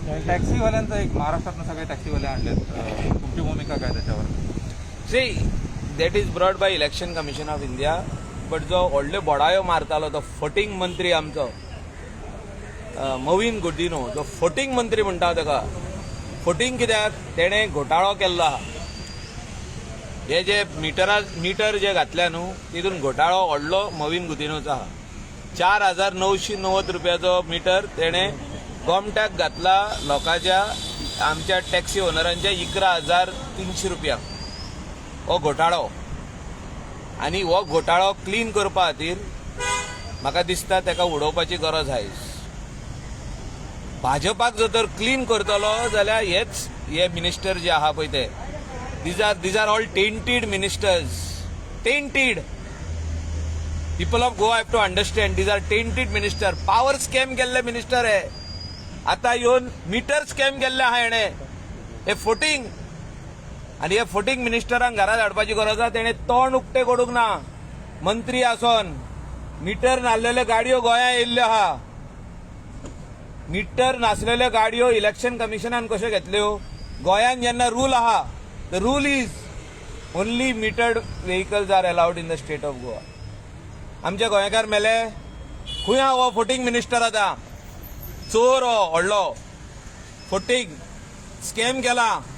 टॅक्सीवाल्यांचा एक महाराष्ट्रातनं सगळे टॅक्सीवाले आणलेत, तुमची भूमिका काय त्याच्यावर? See that is brought by election commission of India, but जो व्हडल्यो बोडायो मारतालो तो फटींग मंत्री आमचो मवीन गुड्डिनो, जो फटींग मंत्री म्हणटा ताका फटींग कित्याक तेणें घोटाळो केल्लो आहा. हे जे मीटर जे घातल्या न्हू तितून घोटाळो व्हडलो मवीन गुदिनोचो आहा. 4,990 रुपयाचो मीटर तेणें गोमट्याक घातला लोकांच्या, आमच्या टॅक्सी ओनरांच्या 11,300 रुपया हो घोटाळो. आनी हो घोटाळो क्लीन करपा खातीर म्हाका दिसता ताका उडोवपाची गरज आहा. भाजपाक जर तर क्लीन करतलो जाल्यार हे मिनिस्टर जे आहा पळय ते these are all tainted ministers. Tainted. People of Goa have to understand, these are tainted minister. Power scam केल्ले मिनिस्टर आहे. आता येऊन मीटर स्कॅम केल्ले आहा हेणे. हे फोटिंग आणि हे फोटिंग मिनिस्टरांक घरात हाडपाची गरज आहा. तेणे तोंड उक्ते करूंक ना. मंत्री आसोन मीटर नासलेल्यो गाडयो गोंया येयल्ल्यो आहा. मीटर नासलेल्यो गाडयो इलेक्शन कमिशनान कश्यो घेतल्यो? गोंयान जेन्ना रूल आहा, the rule is only metered vehicles are allowed in the state of Goa. आमचे गोंयकार मेले खंय हा हो फोटिंग मिनिस्टर आता? चोर हो व्हडलो फोटिंग स्कॅम केला.